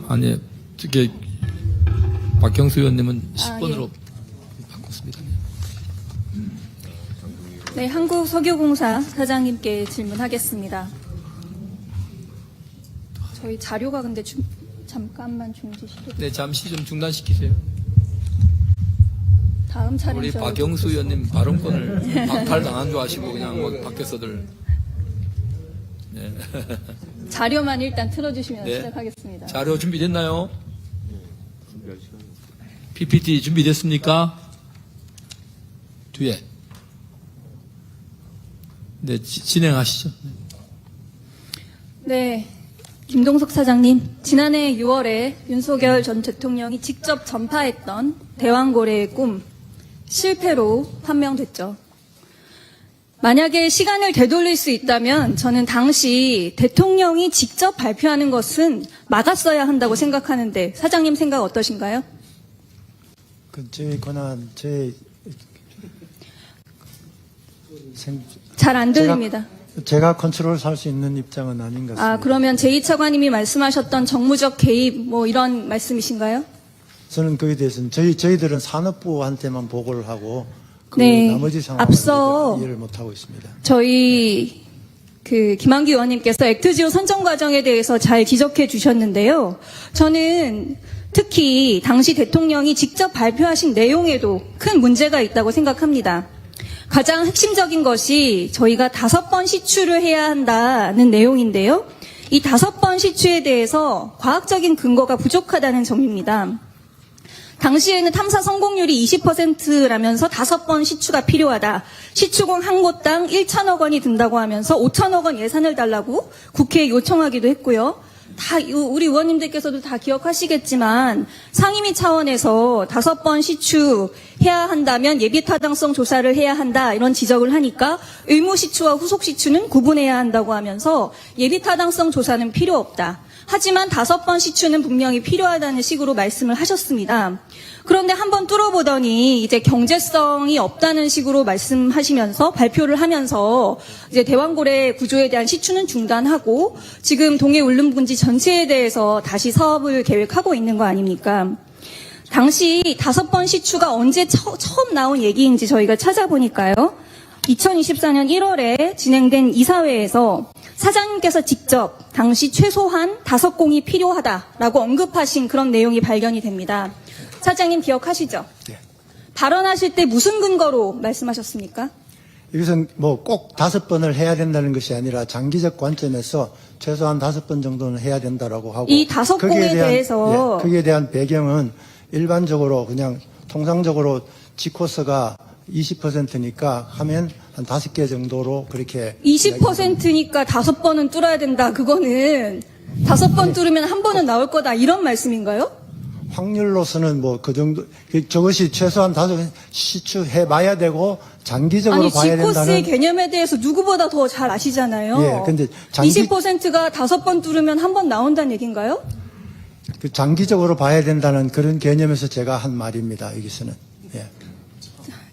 아니, 이게 박경수 의원님은 10번으로 예. 바꿨습니다. 네, 한국석유공사 사장님께 질문하겠습니다. 저희 자료가 근데 잠깐만 중지시켜. 네, 잠시 좀 중단시키세요. 다음 차례 우리 박경수 의원님 발언권을 박탈당한 줄 아시고 그냥 뭐 밖에서들. 네. 자료만 일단 틀어주시면 네. 시작하겠습니다. 자료 준비됐나요? PPT 준비됐습니까? 뒤에. 네, 진행하시죠. 네, 김동석 사장님, 지난해 6월에 윤석열 전 대통령이 직접 전파했던 대왕고래의 꿈 실패로 판명됐죠. 만약에 시간을 되돌릴 수 있다면 저는 당시 대통령이 직접 발표하는 것은 막았어야 한다고 생각하는데 사장님 생각 어떠신가요? 제 권한, 잘 안 들립니다. 제가 컨트롤 할 수 있는 입장은 아닌 것 같습니다. 그러면 제2차관님이 말씀하셨던 정무적 개입 뭐 이런 말씀이신가요? 저는 그에 대해서는 저희들은 산업부한테만 보고를 하고 그 네, 나머지 상황을 앞서 이해를 못하고 있습니다. 저희 김한규 의원님께서 액트지오 선정 과정에 대해서 잘 지적해 주셨는데요. 저는 특히 당시 대통령이 직접 발표하신 내용에도 큰 문제가 있다고 생각합니다. 가장 핵심적인 것이 저희가 5번 시추를 해야 한다는 내용인데요. 이 5번 시추에 대해서 과학적인 근거가 부족하다는 점입니다. 당시에는 탐사 성공률이 20%라면서 5번 시추가 필요하다. 시추공 한 곳당 1천억 원이 든다고 하면서 5천억 원 예산을 달라고 국회에 요청하기도 했고요. 우리 의원님들께서도 다 기억하시겠지만 상임위 차원에서 5번 시추해야 한다면 예비타당성 조사를 해야 한다 이런 지적을 하니까 의무 시추와 후속 시추는 구분해야 한다고 하면서 예비타당성 조사는 필요 없다. 하지만 5번 시추는 분명히 필요하다는 식으로 말씀을 하셨습니다. 그런데 한번 뚫어보더니 이제 경제성이 없다는 식으로 말씀하시면서 발표를 하면서 이제 대왕고래 구조에 대한 시추는 중단하고 지금 동해 울릉분지 전체에 대해서 다시 사업을 계획하고 있는 거 아닙니까? 당시 5번 시추가 언제 처음 나온 얘기인지 저희가 찾아보니까요. 2024년 1월에 진행된 이사회에서 사장님께서 직접 당시 최소한 5공이 필요하다라고 언급하신 그런 내용이 발견이 됩니다. 사장님 기억하시죠? 네. 발언하실 때 무슨 근거로 말씀하셨습니까? 이것은 뭐 꼭 5번을 해야 된다는 것이 아니라 장기적 관점에서 최소한 5번 정도는 해야 된다라고 하고 이 5공에 대해서 거기에 대한 배경은 일반적으로 그냥 통상적으로 G코스가 20%니까 하면 한 5개 정도로 그렇게 20%니까 5번은 뚫어야 된다. 그거는 5번 뚫으면 한 번은 나올 거다. 이런 말씀인가요? 확률로서는 뭐 그 정도 저것이 최소한 5번 시추해 봐야 되고 장기적으로 아니 봐야 G코스의 된다는 개념에 대해서 누구보다 더 잘 아시잖아요. 예, 근데 20%가 5번 뚫으면 한 번 나온다는 얘기인가요? 그 장기적으로 봐야 된다는 그런 개념에서 제가 한 말입니다. 여기서는. 예.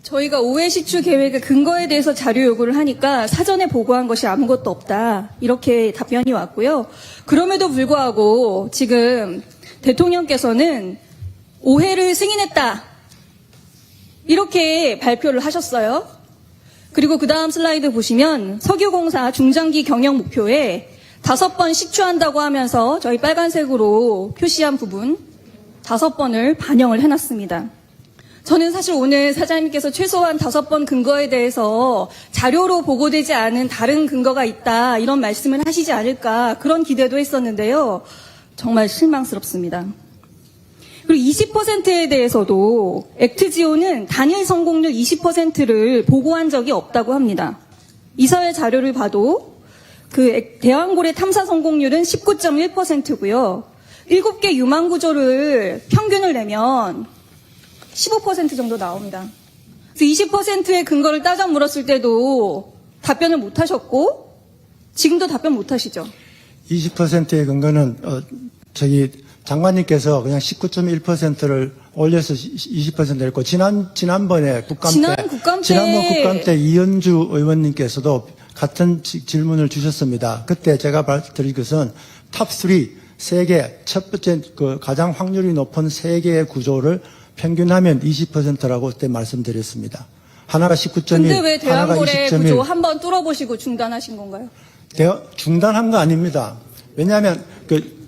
저희가 5회 시추 계획의 근거에 대해서 자료 요구를 하니까 사전에 보고한 것이 아무것도 없다. 이렇게 답변이 왔고요. 그럼에도 불구하고 지금 대통령께서는 5회를 승인했다. 이렇게 발표를 하셨어요. 그리고 그 다음 슬라이드 보시면 석유공사 중장기 경영 목표에 5번 시추한다고 하면서 저희 빨간색으로 표시한 부분 5번을 반영을 해놨습니다. 저는 사실 오늘 사장님께서 최소한 5번 근거에 대해서 자료로 보고되지 않은 다른 근거가 있다 이런 말씀을 하시지 않을까 그런 기대도 했었는데요. 정말 실망스럽습니다. 그리고 20%에 대해서도 액트지오는 단일 성공률 20%를 보고한 적이 없다고 합니다. 이사회 자료를 봐도 그 대왕고래 탐사 성공률은 19.1%고요. 7개 유망 구조를 평균을 내면 15% 정도 나옵니다. 그래서 20%의 근거를 따져 물었을 때도 답변을 못 하셨고 지금도 답변 못 하시죠. 20%의 근거는 저기 장관님께서 그냥 19.1%를 올려서 20% 냈고 지난번에 국감 때 이현주 의원님께서도 같은 질문을 주셨습니다. 그때 제가 드린 것은 탑 3 세계 첫 번째 그 가장 확률이 높은 세 개의 구조를 평균하면 20%라고 그때 말씀드렸습니다. 하나가 19.1, 근데 왜 하나가 대왕고래 20.1. 구조 한번 뚫어보시고 중단하신 건가요? 중단한 거 아닙니다. 왜냐하면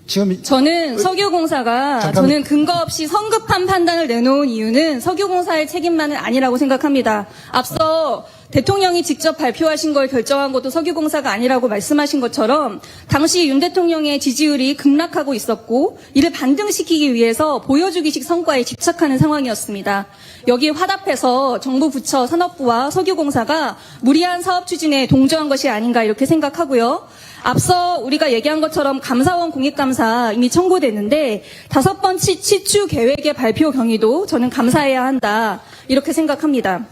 지금 저는 석유공사가 잠깐만. 저는 근거 없이 성급한 판단을 내놓은 이유는 석유공사의 책임만은 아니라고 생각합니다. 앞서 대통령이 직접 발표하신 걸 결정한 것도 석유공사가 아니라고 말씀하신 것처럼 당시 윤 대통령의 지지율이 급락하고 있었고 이를 반등시키기 위해서 보여주기식 성과에 집착하는 상황이었습니다. 여기에 화답해서 정부 부처 산업부와 석유공사가 무리한 사업 추진에 동조한 것이 아닌가 이렇게 생각하고요. 앞서 우리가 얘기한 것처럼 감사원 공익감사 이미 청구됐는데 5번 시추 계획의 발표 경위도 저는 감사해야 한다 이렇게 생각합니다.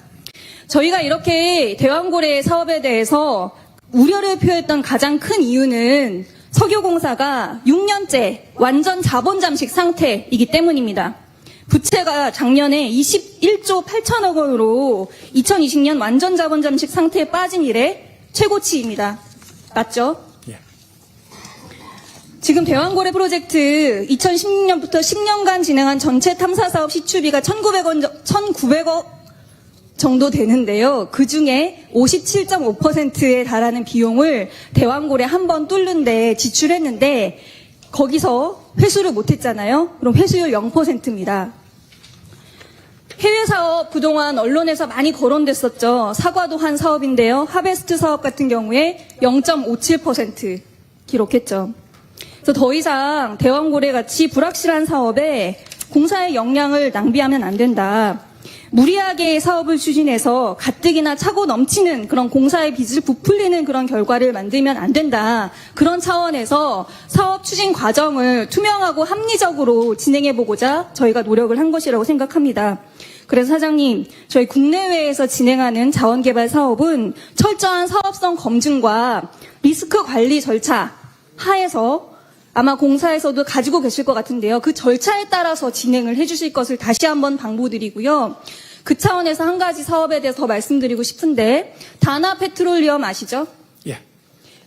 저희가 이렇게 대왕고래 사업에 대해서 우려를 표했던 가장 큰 이유는 석유공사가 6년째 완전 자본 잠식 상태이기 때문입니다. 부채가 작년에 21조 8천억 원으로 2020년 완전 자본 잠식 상태에 빠진 이래 최고치입니다. 맞죠? 예. 지금 대왕고래 프로젝트 2016년부터 10년간 진행한 전체 탐사 사업 시추비가 1,900억 정도 되는데요. 그 중에 57.5%에 달하는 비용을 대왕고래 한 번 뚫는데 지출했는데 거기서 회수를 못했잖아요. 그럼 회수율 0%입니다. 해외 사업 그동안 언론에서 많이 거론됐었죠. 사과도 한 사업인데요. 하베스트 사업 같은 경우에 0.57% 기록했죠. 그래서 더 이상 대왕고래 같이 불확실한 사업에 공사의 역량을 낭비하면 안 된다. 무리하게 사업을 추진해서 가뜩이나 차고 넘치는 그런 공사의 빚을 부풀리는 그런 결과를 만들면 안 된다. 그런 차원에서 사업 추진 과정을 투명하고 합리적으로 진행해보고자 저희가 노력을 한 것이라고 생각합니다. 그래서 사장님, 저희 국내외에서 진행하는 자원개발 사업은 철저한 사업성 검증과 리스크 관리 절차 하에서 아마 공사에서도 가지고 계실 것 같은데요. 그 절차에 따라서 진행을 해주실 것을 다시 한번 당부드리고요. 그 차원에서 한 가지 사업에 대해서 더 말씀드리고 싶은데 다나페트롤리엄 아시죠? 예.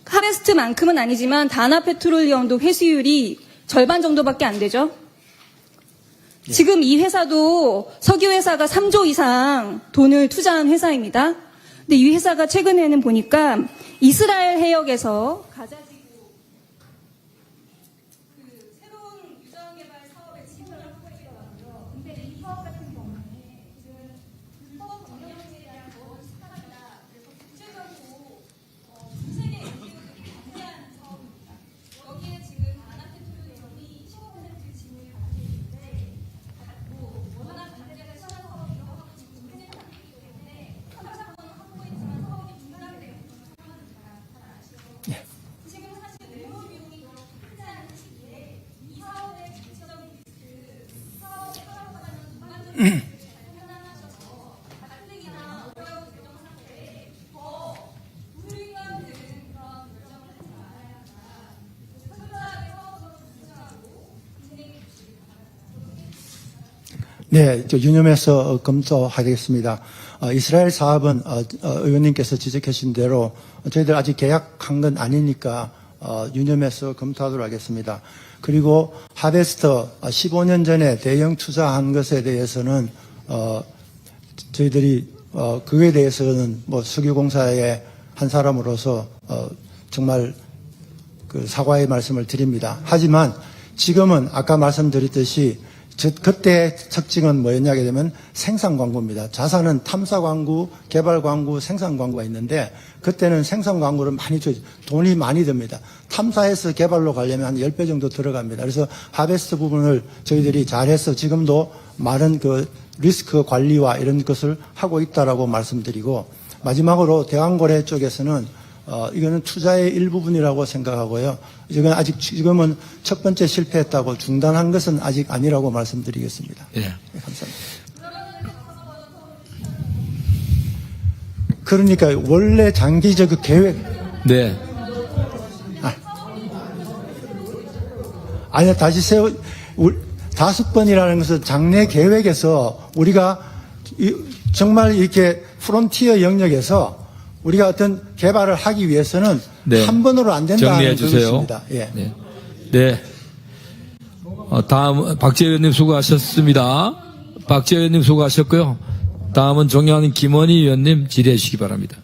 하베스트만큼은 아니지만 다나페트롤리엄도 회수율이 절반 정도밖에 안 되죠. 예. 지금 이 회사도 석유회사가 3조 이상 돈을 투자한 회사입니다. 근데 이 회사가 최근에는 보니까 이스라엘 해역에서 가자지구 새로운 유전 개발 사업에 지원을 하고 있더라고요. 근데 이 사업 같은 경우에 지금 불법 경영에 대한 거를 수사한다. 그래서 구체적으로 세계 NGO들이 반대하는 사업입니다. 여기에 지금 다나페트롤리엄이 15% 지분을 갖고 있는데 워낙 반대가 심한 사업이기도 하고 지금 운행이 안 되기 때문에 참사는 하고 있지만 사업이 중단되고 있는 상황입니다. 잘 아시죠? 지금 사실 내부 비용이 너무 크지 않은 시기에 이 사업의 전체적인 리스크, 사업을 하락하다는 전반적인 리스크를 잘 판단하셔서 가뜩이나 어려운 재정 상태에 더 불가능한 그런 결정을 하지 말아야 한다. 철저하게 사업을 검증하고 진행해 주시기 바랍니다. 네, 유념해서 검토하겠습니다. 이스라엘 사업은 의원님께서 지적해 주신 대로 저희들 아직 계약한 건 아니니까 유념해서 검토하도록 하겠습니다. 그리고 하베스터 15년 전에 대형 투자한 것에 대해서는 저희들이 그에 대해서는 뭐 석유공사의 한 사람으로서 정말 그 사과의 말씀을 드립니다. 하지만 지금은 아까 말씀드렸듯이 그때 특징은 뭐였냐게 되면 생산 광구입니다. 자산은 탐사 광구, 개발 광구, 생산 광구가 있는데 그때는 생산 광구를 많이 돈이 많이 듭니다. 탐사해서 개발로 가려면 한 10배 정도 들어갑니다. 그래서 하베스트 부분을 저희들이 잘해서 지금도 많은 그 리스크 관리와 이런 것을 하고 있다라고 말씀드리고 마지막으로 대왕고래 쪽에서는 이거는 투자의 일부분이라고 생각하고요. 이건 아직 지금은 첫 번째 실패했다고 중단한 것은 아직 아니라고 말씀드리겠습니다. 예. 네, 감사합니다. 그러니까 원래 장기적 계획 네. 아니 다시 5번이라는 것은 장래 계획에서 우리가 정말 이렇게 프론티어 영역에서 우리가 어떤 개발을 하기 위해서는 네. 한 번으로 안 된다는 정리해 주세요. 것입니다. 예. 네. 네. 다음 박지혜 의원님 수고하셨습니다. 박지혜 의원님 수고하셨고요. 다음은 존경하는 김원희 의원님 질의해 주시기 바랍니다.